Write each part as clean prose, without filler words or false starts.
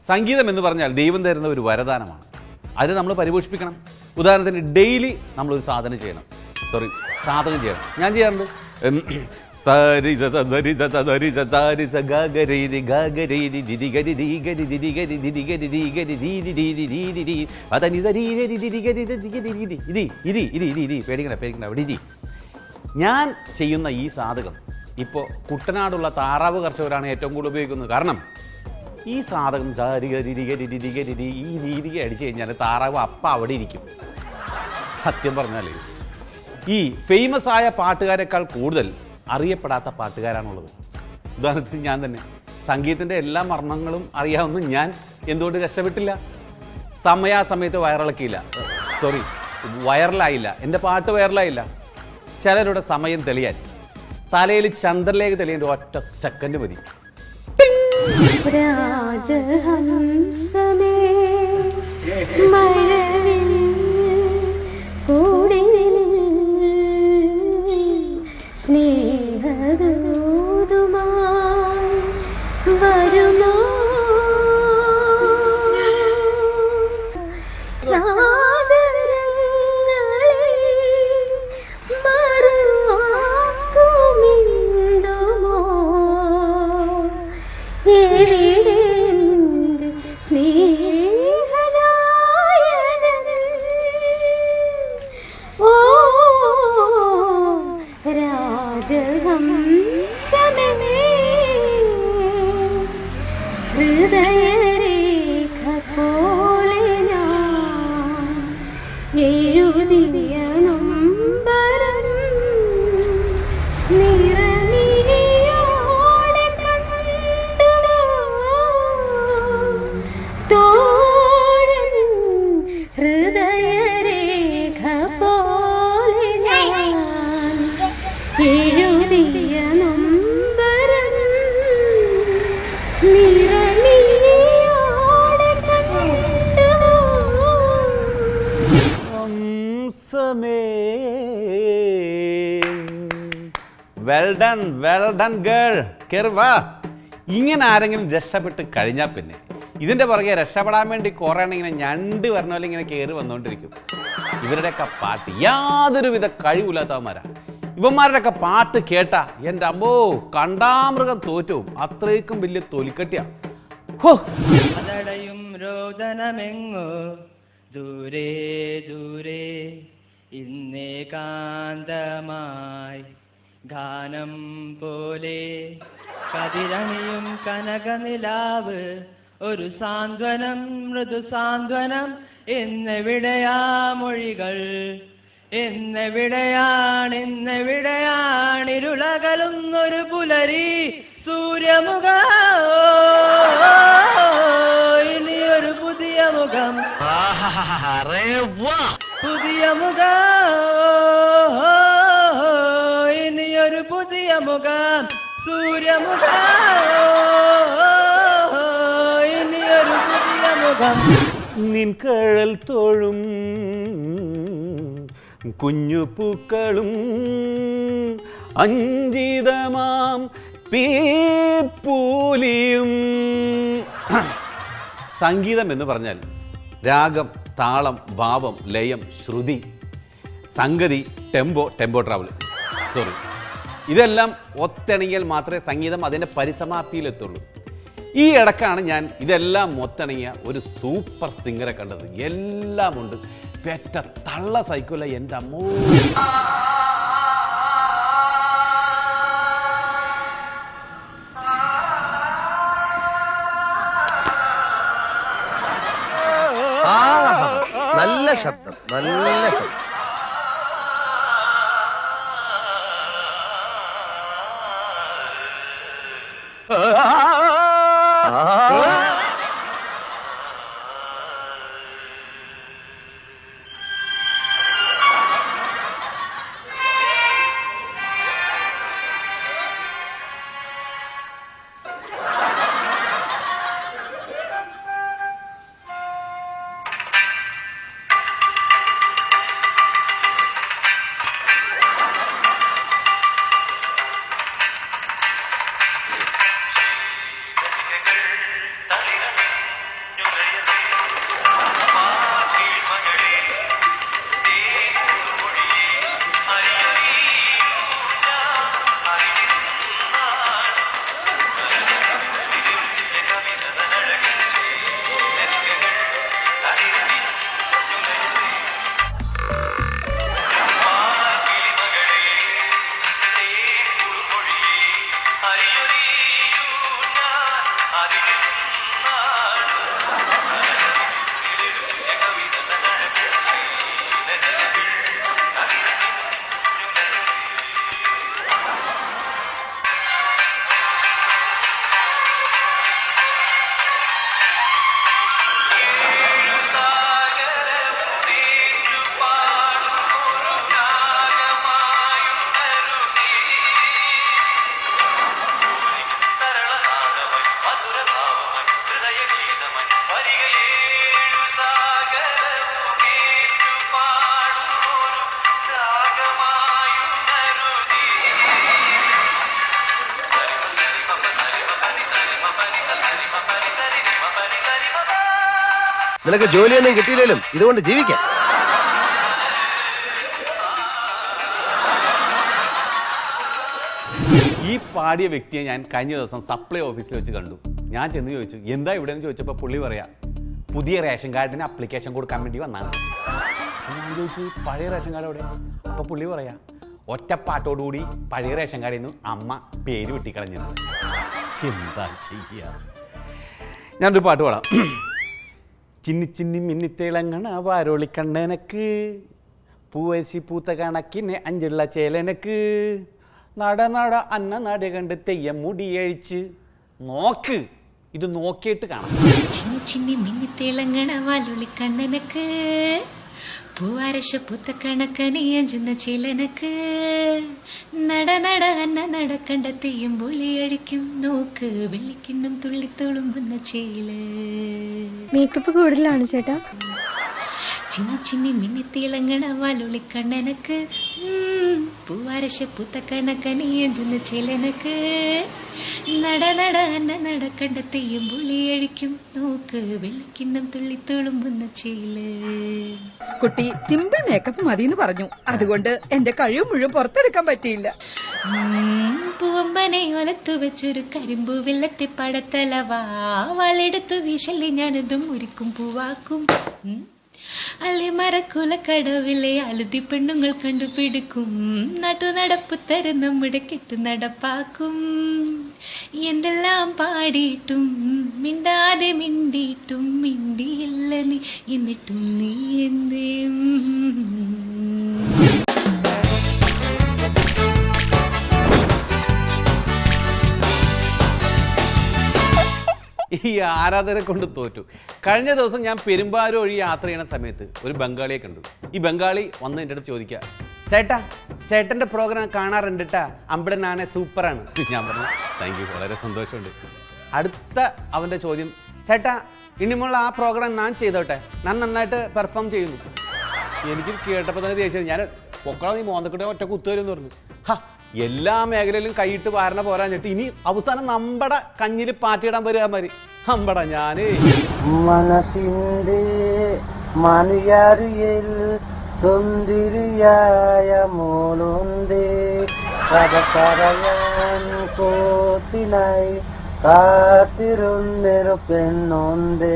സംഗീതം എന്ന് പറഞ്ഞാൽ ദൈവം തരുന്ന ഒരു വരദാനമാണ്. അത് നമ്മൾ പരിപോഷിപ്പിക്കണം. ഉദാഹരണത്തിന് ഡെയിലി നമ്മളൊരു സാധനം ചെയ്യണം. ഞാൻ ചെയ്യാറുണ്ട്. സരി സരി സരി സരി സ ഗരി ഗരി ദിരി ഗരി ദി ഗരി ദിരി ഗരി ദിരി ഗരി ദി ഗരി ദി ദി ദി ദി ദി ദി അതനി സരി ഗരി ദിരി ഗരി പേടിക്കണ്ട അവിടെ ഇരി. ഞാൻ ചെയ്യുന്ന ഈ സാധകം ഇപ്പോൾ കുട്ടനാടുള്ള താറാവ് കർഷകരാണ് ഏറ്റവും കൂടുതൽ ഉപയോഗിക്കുന്നത്. കാരണം ഈ സാധകം ഈ രീതിക്ക് അടിച്ചു കഴിഞ്ഞാൽ താറാവ് അപ്പം അവിടെ ഇരിക്കും. സത്യം പറഞ്ഞാൽ ഈ ഫേമസ് ആയ പാട്ടുകാരെക്കാൾ കൂടുതൽ അറിയപ്പെടാത്ത പാട്ടുകാരാണുള്ളത്. ഉദാഹരണത്തിന് ഞാൻ തന്നെ സംഗീതത്തിൻ്റെ എല്ലാ മർമ്മങ്ങളും അറിയാവുന്ന ഞാൻ എന്തുകൊണ്ട് രക്ഷപ്പെട്ടില്ല? സമയാസമയത്ത് വൈറലായില്ല. എൻ്റെ പാട്ട് വൈറലായില്ല. ചിലരുടെ സമയം തെളിയാൻ, തലയിൽ ചന്ദ്രലേഖ തെളിയാൻ ഒറ്റ സെക്കൻഡ് മതി. രാജഹംസമേ മഴവിൽ കൂടിനിൽ സ്നേഹദൂതുമായി വരുമോ ഹൃദയരേഖ പോലെ ഞാൻ എഴുതിയ നൊമ്പരം നിറമിഴിയോടെ കണ്ടുവോ തോഴൻ. ഹൃദയരേഖ പോലെ ഞാൻ എഴുതിയ നൊമ്പരം വെൽ ഡൺ ഗേൾ. കേറി വാ. ഇങ്ങനെ ആരെങ്കിലും രക്ഷപ്പെട്ട് കഴിഞ്ഞാൽ പിന്നെ ഇതിൻ്റെ പുറകെ രക്ഷപ്പെടാൻ വേണ്ടി കുറേ ഇങ്ങനെ ഞണ്ട് വരണ പോലെ ഇങ്ങനെ കയറി വന്നുകൊണ്ടിരിക്കും. ഇവരുടെയൊക്കെ പാട്ട് യാതൊരുവിധ കഴിവില്ലാത്തവന്മാരാ. ഇവന്മാരുടെയൊക്കെ പാട്ട് കേട്ടാ എൻ്റെ അമ്മോ കണ്ടാമൃഗം തോറ്റവും. അത്രയ്ക്കും വലിയ തൊലിക്കട്ടിയാ. അതടയും രോദനമെങ്ങോ ദൂരെ ദൂരെ ഇന്നേകാന്തമായി ഗാനം പോലെ കതിരണിയും കനകനിലാവ് ഒരു സാന്ത്വനം മൃദു സാന്ത്വനം. എന്നെവിടെയാ മൊഴികൾ, എന്നെവിടെയാണിരുളകലുന്നൊരു പുലരി സൂര്യമുഖ. ഇനിയൊരു പുതിയ മുഖം, പുതിയ മുഖം, ഇനിയൊരു പുതിയ മുഖം സൂര്യമുഖ. ഇനിയൊരു പുതിയ മുഖം. നിൻ കഴൽ തോഴും കുഞ്ഞു പൂക്കളും അഞ്ചിതമാം പീപ്പൂലിയും. സംഗീതം എന്ന് പറഞ്ഞാൽ രാഗം, താളം, ഭാവം, ലയം, ശ്രുതി, സംഗതി, ടെമ്പോ ട്രാവൽ, ഇതെല്ലാം ഒത്തിണങ്ങിയാൽ മാത്രമേ സംഗീതം അതിൻ്റെ പരിസമാപ്തിയിലെത്തുള്ളൂ. ഈ ഇടക്കാണ് ഞാൻ ഇതെല്ലാം ഒത്തിണങ്ങിയ ഒരു സൂപ്പർ സിംഗറെ കണ്ടത്. എല്ലാം ഉണ്ട്. പെറ്റ തള്ള സൈക്കിള എൻ്റെ അമ്മോ. നല്ല ശബ്ദം, നല്ല ശബ്ദം. നിനക്ക് ജോലിയൊന്നും കിട്ടിയില്ലേലും ഇതുകൊണ്ട് ജീവിക്കാം. ഈ പാടിയ വ്യക്തിയെ ഞാൻ കഴിഞ്ഞ ദിവസം സപ്ലൈ ഓഫീസിൽ വെച്ച് കണ്ടു. ഞാൻ ചെന്ന് ചോദിച്ചു എന്താ ഇവിടെ എന്ന് ചോദിച്ചപ്പോൾ പുള്ളി പറയാ പുതിയ റേഷൻ കാർഡിന് അപ്ലിക്കേഷൻ കൊടുക്കാൻ വേണ്ടി വന്നാണ്. ഞാൻ ചോദിച്ചു പഴയ റേഷൻ കാർഡ് എവിടെ? അപ്പോൾ പുള്ളി പറയാ ഒറ്റപ്പാട്ടോടുകൂടി പഴയ റേഷൻ കാർഡിൽ നിന്ന് അമ്മ പേര് വെട്ടിക്കളഞ്ഞത്. എന്താ ചെയ്യാ? ഞാനൊരു പാട്ട് പാടാം. ചിന്നി ചിന്നി മിന്നിത്തിളങ്ങണ വാരോളിക്കണ്ണനക്ക് പൂവശി പൂത്ത കണക്കിന് അഞ്ചുള്ള ചേലനക്ക് നട നട അന്ന നട കണ്ട് തെയ്യം മുടിയഴിച്ച് നോക്ക്. ഇത് നോക്കിയിട്ട് കാണാം. ചിന്നി ചിന്നി മിന്നിത്തിളങ്ങണ വാലോളിക്കണ്ണനക്ക് പൂവാരശ പൂത്ത കണക്കനി അഞ്ചുന്ന ചിലനക്ക് നട നട അന്ന നടക്കണ്ട തെയ്യം പൊളിയഴിക്കും നോക്ക് വെള്ളിക്കിണ്ണം തുള്ളിത്തുളുമ്പുന്ന ചേല്. മേക്കപ്പ് കൂടുതലാണ് ചേട്ടാ. ചിന്നി ചിന്നി മിന്നിത്തിളങ്ങണ വാലോളിക്കണ്ണനക്ക് പൂവാരശ പൂത്ത കണക്കനി അഞ്ചുന്ന ചിലനക്ക് നട നട അന്ന നടക്കണ്ട തെയ്യം പൊളിയഴിക്കും നോക്ക് വെള്ളിക്കിണ്ണം തുള്ളിത്തുളുമ്പുന്ന ചേല്. കുട്ടി സിമ്പിൾ മേക്കപ്പ് മതിയെന്ന് പറഞ്ഞു. അതുകൊണ്ട് എന്റെ കഴിവ് മുഴുവൻ പുറത്തെടുക്കാൻ പറ്റിയില്ല. പൂവമ്പനെ ഒലത്തു വെച്ചൊരു കരിമ്പു വെള്ളത്തെ പടത്തലവാ വളെടുത്തു വീശല്ലേ ഞാനതും മുരിക്കും പൂവാക്കും. അല്ലെ മരക്കുലക്കടവിലെ അലുതി പെണ്ണുങ്ങൾ കണ്ടുപിടിക്കും നാട്ടു നടപ്പ് തരം നമ്മുടെ കെട്ടു നടപ്പാക്കും. എന്തെല്ലാം പാടിയിട്ടും മിണ്ടാതെ മിണ്ടിയിട്ടും മിണ്ടിയില്ല നീ എന്നിട്ടും നീ എന്തേ. ഈ ആരാധന കൊണ്ട് തോറ്റു. കഴിഞ്ഞ ദിവസം ഞാൻ പെരുമ്പാവൂർ വഴി യാത്ര ചെയ്യുന്ന സമയത്ത് ഒരു ബംഗാളിയെ കണ്ടു. ഈ ബംഗാളി വന്ന് എൻ്റെ അടുത്ത് ചോദിക്കുക, ചേട്ടാ ചേട്ടൻ്റെ പ്രോഗ്രാം കാണാറുണ്ട് കേട്ടാ, അമ്പടെ നാനെ സൂപ്പറാണ്. ഞാൻ പറഞ്ഞു താങ്ക് യു, വളരെ സന്തോഷമുണ്ട്. അടുത്ത അവൻ്റെ ചോദ്യം, ചേട്ടാ ഇനിമുള്ള ആ പ്രോഗ്രാം ഞാൻ ചെയ്തോട്ടെ, ഞാൻ നന്നായിട്ട് പെർഫോം ചെയ്യുന്നു. എനിക്ക് കേട്ടപ്പോൾ തന്നെ ദേഷ്യം. ഞാൻ പൊക്കള നീ മോന്തക്കിട്ട് ഒറ്റ കുത്തുവരെന്ന് പറഞ്ഞു. എല്ലാ മേഖലയിലും കൈയിട്ട് വാരണ പോരാഞ്ഞിട്ട് ഇനി അവസാനം നമ്മുടെ കഞ്ഞിൽ പാറ്റിയിടാൻ വരിക മാതിരി അമ്പട ഞാന് മനസ്സിന്റെ മണിയറിയിൽ സുന്ദരിയായ മോളുണ്ട് കഥ പറയാൻ കോത്തിനായി കാത്തിരുന്നൊരു പെണ്ണുണ്ട്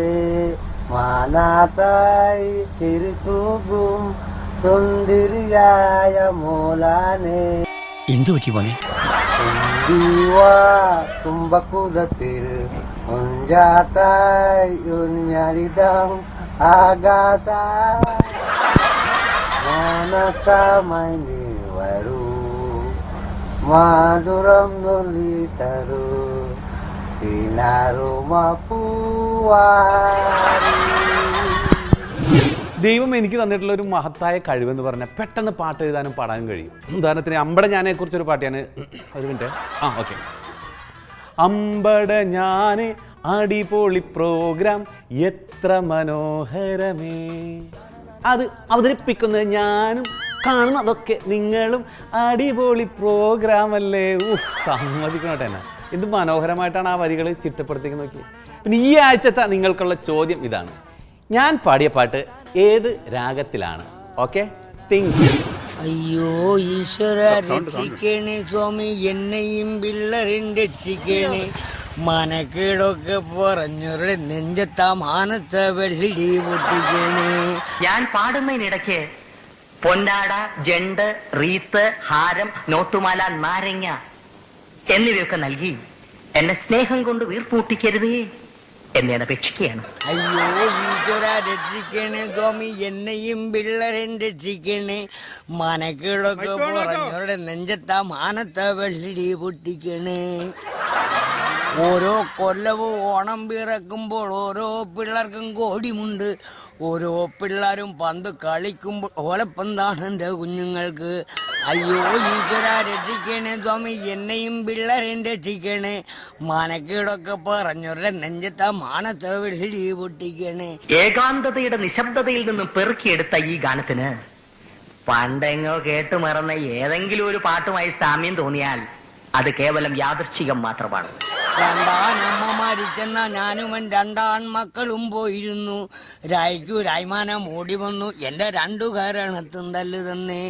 മാനാത്തായി തിരിച്ചുകും സുന്ദരിയായ മോളാനെ. എന്തു പറ്റി പോനെ? തുമ്പക്കുതത്തിൽ ഉഞ്ചാത്തായി ഉഞ്ഞരിതം ആകാശ മനസ്സമായി നീ വരൂ മധുരം നൊല്ലി തരൂ തിനാറുമ പൂവാരി. ദൈവം എനിക്ക് തന്നിട്ടുള്ള ഒരു മഹത്തായ കഴിവെന്ന് പറഞ്ഞാൽ പെട്ടെന്ന് പാട്ട് എഴുതാനും പാടാനും കഴിയും. ഉദാഹരണത്തിന് അമ്പട ഞാനെ കുറിച്ചൊരു പാട്ട് ഞാൻ ഒരു മിനിറ്റ് ഓക്കെ. അമ്പട ഞാനെ അടിപൊളി പ്രോഗ്രാം എത്ര മനോഹരമേ, അത് അവതരിപ്പിക്കുന്നത് ഞാനും കാണുന്നതൊക്കെ നിങ്ങളും അടിപൊളി പ്രോഗ്രാം അല്ലേ. സമ്മതിക്കണോട്ടെ എന്നാ എന്ത് മനോഹരമായിട്ടാണ് ആ വരികൾ ചിട്ടപ്പെടുത്തിക്കുന്നത് നോക്കി. പിന്നെ ഈ ആഴ്ചത്തെ നിങ്ങൾക്കുള്ള ചോദ്യം ഇതാണ്, ഞാൻ പാടിയ പാട്ട് ഏത് രാഗത്തിലാണ്? Okay, think. അയ്യോ ഈശ്വര രക്ഷിക്കണേ സ്വാമി, എന്നെയും പിള്ളേരും രക്ഷിക്കണേ. മനക്കേടൊക്കെ പറഞ്ഞവരുടെ നെഞ്ചത്താ മാനത്തെ വെള്ളിടി പൊട്ടിക്കണേ. ഞാൻ പാടുന്നതിനിടയ്ക്ക് പൊന്നാട, ജണ്ട്, റീത്ത്, ഹാരം, നോട്ടുമാല, നാരങ്ങ എന്നിവയൊക്കെ നൽകി എന്നെ സ്നേഹം കൊണ്ട് വീർപ്പൂട്ടിക്കരുതേ എന്നെ അപേക്ഷിക്കുകയാണ്. അയ്യോ ഈശ്വര രക്ഷിക്കണേ സ്വാമി, എന്നെയും പിള്ളേരും രക്ഷിക്കണേ. മനക്കേടൊക്കെ പറഞ്ഞവരുടെ നെഞ്ചത്താ മാനത്തെ വെള്ളിടി പൊട്ടിക്കണേ. ഓരോ കൊല്ലവും ഓണം പിറക്കുമ്പോൾ ഓരോ പിള്ളേർക്കും കോടിമുണ്ട്. ഓരോ പിള്ളേരും പന്ത് കളിക്കുമ്പോൾ ഓലപ്പന്താണ് എൻ്റെ കുഞ്ഞുങ്ങൾക്ക്. അയ്യോ ഈശ്വര രക്ഷിക്കണേ സ്വാമി, എന്നെയും പിള്ളേരെയും രക്ഷിക്കണേ. മനക്കേടൊക്കെ പറഞ്ഞവരുടെ നെഞ്ചത്താ മാനത്തെ വെള്ളി പൊട്ടിക്കണേ. ഏകാന്തതയുടെ നിശബ്ദതയിൽ നിന്നും പെറുക്കിയെടുത്ത ഈ ഗാനത്തിന് പണ്ടെങ്ങോ കേട്ടു മറന്ന ഏതെങ്കിലും ഒരു പാട്ടുമായി സാമ്യം തോന്നിയാൽ അത് കേവലം യാദൃച്ഛികം മാത്രമാണ്. രണ്ടാനമ്മ മരിച്ചെന്ന ഞാനും എൻ രണ്ടാൺമക്കളും പോയിരുന്നു. രായ്ക്കു രായ്മാനം ഓടി വന്നു എന്റെ രണ്ടു കാരണത്തും തല്ലു തന്നെ.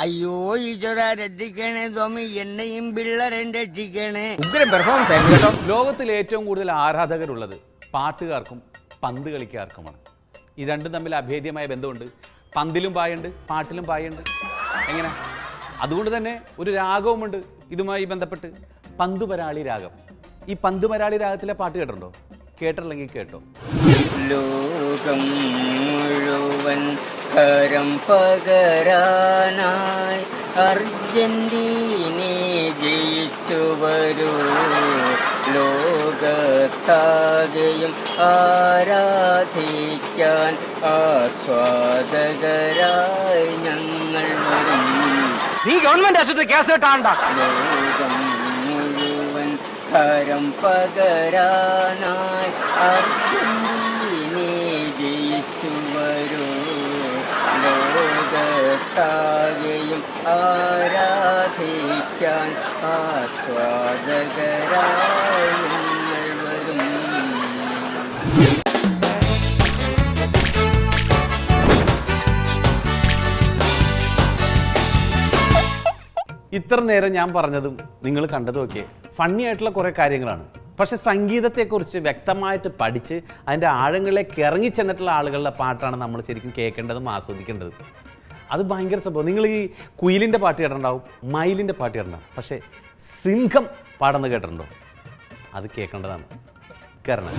അയ്യോ ഈശ്വര രക്ഷിക്കണേ സ്വാമി, എന്നെയും പിള്ളേരെ രക്ഷിക്കണേ. ലോകത്തിൽ ഏറ്റവും കൂടുതൽ ആരാധകരുള്ളത് പാട്ടുകാർക്കും പന്ത് കളിക്കാർക്കുമാണ്. ഈ രണ്ടും തമ്മിൽ അഭേദ്യമായ ബന്ധമുണ്ട്. പന്തിലും പായുണ്ട്, പാട്ടിലും പായുണ്ട്. എങ്ങനെ? അതുകൊണ്ട് തന്നെ ഒരു രാഗവുമുണ്ട് ഇതുമായി ബന്ധപ്പെട്ട്, പന്തുപരാളി രാഗം. ഈ പന്തുപരാളി രാഗത്തിലെ പാട്ട് കേട്ടിട്ടുണ്ടോ? കേട്ടില്ലെങ്കിൽ കേട്ടോ. ലോകം മുഴുവൻ കരം പകരാനായി അർജന്റീനെ ജയിച്ചു വരൂ. ലോകത്താകെയും ആരാധിക്കാൻ ആസ്വാദകരായി ഞങ്ങൾ വരും. നീ ഗവൺമെന്റ് ആശുപത്രി കേസ് കിട്ടാണ്ട. ലോകം മുഴുവൻ കരം പകരാനായി അർജന്റീനെ ജയിച്ചു വരൂ. ലോകത്താകെയും ആരാധിക്കാൻ ആസ്വാദകരായി ഞങ്ങൾ വരും. ഇത്ര നേരം ഞാൻ പറഞ്ഞതും നിങ്ങൾ കണ്ടതുമൊക്കെ ഫണ്ണി ആയിട്ടുള്ള കുറേ കാര്യങ്ങളാണ്. പക്ഷെ സംഗീതത്തെക്കുറിച്ച് വ്യക്തമായിട്ട് പഠിച്ച് അതിൻ്റെ ആഴങ്ങളിലേക്ക് ഇറങ്ങി ചെന്നിട്ടുള്ള ആളുകളുടെ പാട്ടാണ് നമ്മൾ ശരിക്കും കേൾക്കേണ്ടതും ആസ്വദിക്കേണ്ടതും. അത് ഭയങ്കര സംഭവം. നിങ്ങൾ ഈ കുയിലിൻ്റെ പാട്ട് കേട്ടിട്ടുണ്ടാവും, മയിലിൻ്റെ പാട്ട് കേട്ടിട്ടുണ്ടാവും. പക്ഷേ സിംഹം പാടുന്ന കേട്ടിട്ടുണ്ടോ? അത് കേൾക്കേണ്ടതാണ്. കാരണം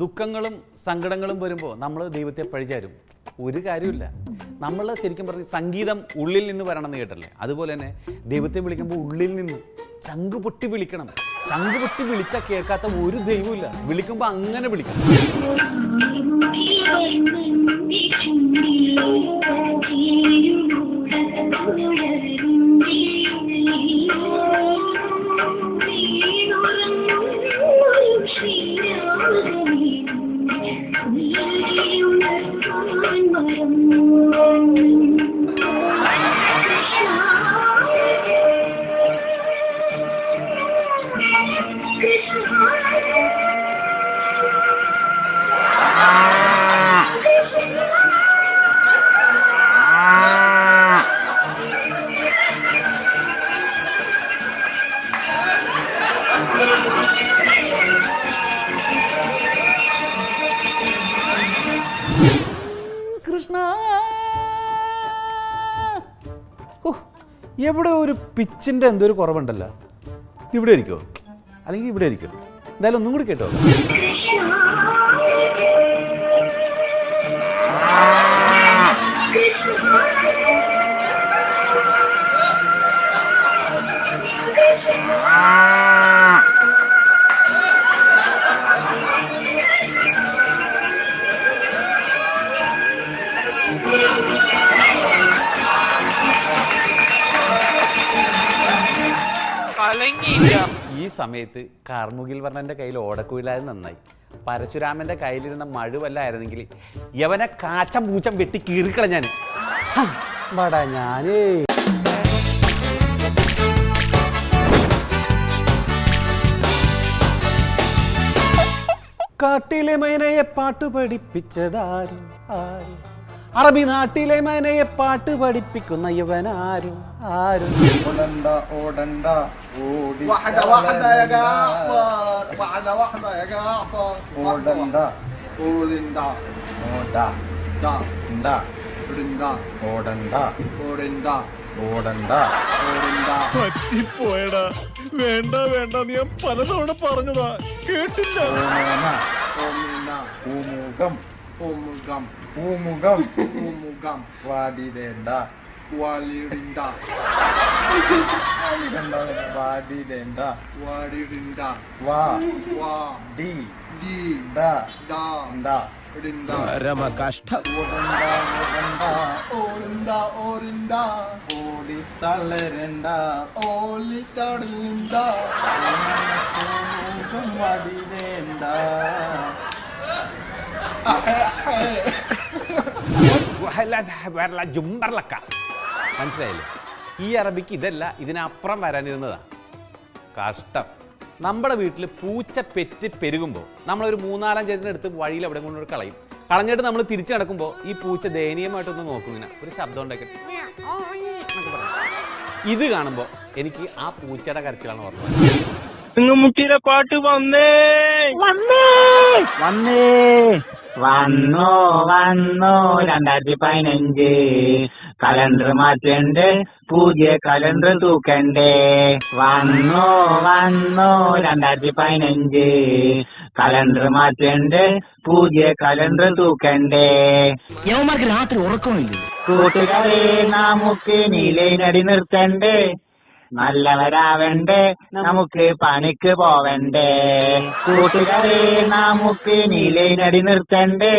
ദുഃഖങ്ങളും സങ്കടങ്ങളും വരുമ്പോൾ നമ്മൾ ദൈവത്തെ പഴിചാരും. ഒരു കാര്യമില്ല. നമ്മൾ ശരിക്കും പറഞ്ഞ് സംഗീതം ഉള്ളിൽ നിന്ന് വരണമെന്ന് കേട്ടല്ലേ, അതുപോലെ തന്നെ ദൈവത്തെ വിളിക്കുമ്പോൾ ഉള്ളിൽ നിന്ന് ചങ്ക് പൊട്ടി വിളിക്കണം. ചങ്ക് പൊട്ടി വിളിച്ചാൽ കേൾക്കാത്ത ഒരു ദൈവമില്ല. വിളിക്കുമ്പോൾ അങ്ങനെ വിളിക്കണം. കൃഷ്ണ, എവിടെ ഒരു പിച്ചിൻ്റെ എന്തൊരു കുറവുണ്ടല്ലോ. ഇവിടെ ഇരിക്കുമോ അല്ലെങ്കിൽ ഇവിടെ ഇരിക്കുമോ? എന്തായാലും ഒന്നും കൂടി കേട്ടോ. ഈ സമയത്ത് കാർമുകിൽ വർണ്ണന്റെ കയ്യിൽ ഓടക്കുഴലായത് നന്നായി. പരശുരാമന്റെ കയ്യിലിരുന്ന മഴുവല്ലായിരുന്നെങ്കിൽ യവനെ കാച്ചം പൂച്ചം വെട്ടി കീറിക്കളഞ്ഞാൻ. ഞാനേ കാട്ടിലെ മൈനയെ പാട്ട് പഠിപ്പിച്ചതാരും ആരും, അറബി നാട്ടിലെ മൈനയെ പാട്ട് പഠിപ്പിക്കുന്ന യവനാരും ആരും. ഓടണ്ട ഓടണ്ട ഓടി ഓടണ്ട ഓടണ്ട ഓടണ്ട ഓടണ്ട. പറ്റിപ്പോയടാ. വേണ്ട വേണ്ട ഞാൻ പലതവണ പറഞ്ഞതാ, കേട്ടില്ല. പൂമുഖം പൂമുഖം പൂമുഖം പൂമുഖം വാടിടേണ്ട വാടിടേണ്ട വാടിടേണ്ട വാടിടേണ്ട വാ വാ ഡി ഡി ഡ ഡ പരമ കഷ്ടം. ഓടണ്ട ഓടണ്ട ഓടി തളരണ്ട ഓടി തളരണ്ട വാടിടേണ്ട. മനസ്സിലായില്ലേ? ഈ അറബിക്ക് ഇതല്ല, ഇതിനപ്പുറം വരാനിരുന്നതാ. കഷ്ടം. നമ്മുടെ വീട്ടിൽ പൂച്ച പെറ്റ് പെരുകുമ്പോൾ നമ്മളൊരു 3-4 എടുത്ത് വഴിയിൽ എവിടെ കൊണ്ടൊരു കളയും. കളഞ്ഞിട്ട് നമ്മൾ തിരിച്ചു നടക്കുമ്പോൾ ഈ പൂച്ച ദയനീയമായിട്ടൊന്ന് നോക്കും, ഇങ്ങനെ ഒരു ശബ്ദം ഉണ്ടാക്കി. ഇത് കാണുമ്പോൾ എനിക്ക് ആ പൂച്ചയുടെ കരച്ചിലാണ് ഓർമ്മ. മുട്ടിയുടെ പാട്ട് വന്നേ വന്നേ വന്നേ വന്നോ വന്നോ 2015 കലണ്ടർ മാറ്റണ്ടേ, പുതിയ കലണ്ടർ തൂക്കണ്ടേ. വന്നോ വന്നോ 2015 കലണ്ടർ മാറ്റണ്ടേ, പുതിയ കലണ്ടർ തൂക്കണ്ടേ. യവന്മാർക്ക് രാത്രി ഉറക്കമില്ല. കൂട്ടുകാരെ നമുക്ക് നീലയിനടി നിർത്തണ്ടേ, നല്ലവരാവണ്ടേ, നമുക്ക് പണിക്ക് പോവണ്ടേ. കൂട്ടുകാരെ നമുക്ക് നീലയിനടി നിർത്തണ്ടേ,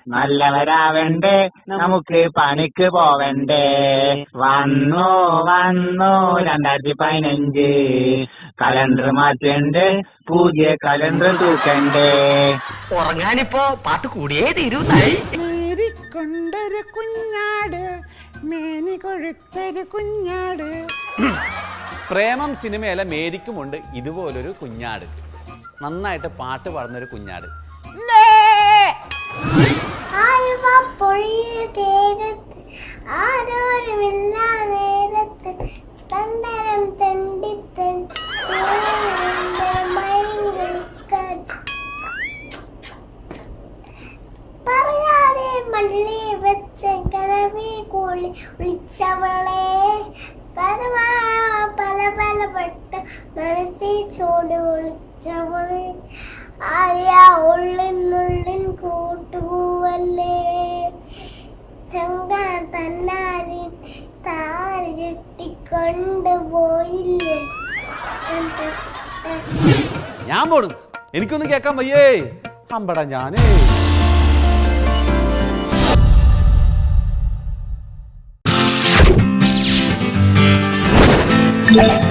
നല്ലവരാവണ്ടേ, നമുക്ക് പണിക്ക് പോവണ്ടേ. വന്നോ വന്നോ 2015 കലണ്ടർ മാറ്റണ്ടേ, പുതിയ കലണ്ടർ തൂക്കണ്ടേ. ഉറങ്ങാനിപ്പോ പാട്ട് കൂടിയേ തീരുന്നായി. കൊണ്ടൊരു കുഞ്ഞാട്, മേനി കൊഴുത്തൊരു കുഞ്ഞാട്. പ്രേമം സിനിമയിലെ മേരിക്കുമുണ്ട് ഇതുപോലൊരു കുഞ്ഞാട്, നന്നായിട്ട് പാട്ട് പാടുന്നൊരു കുഞ്ഞാട്. ആരോരുമില്ല നേരത്ത് തണ്ടരം തണ്ടിത്തൻ പറയാതെ മള്ളി വെച്ച കനവി കൂളി വിളിച്ചവളെ പല പല പെട്ട് നടത്തി ചോട് വിളിച്ചവളെ ആയ ഉള്ളിനുള്ളിൻ കൂട്ടുപോവല്ലേ തന്നാലിൻ താരി കെട്ടിക്കൊണ്ടുപോയില്ലേ. ഞാൻ പോടും, എനിക്കൊന്നും കേൾക്കാൻ വയ്യേ. അമ്പടാ ഞാനേ. Yeah.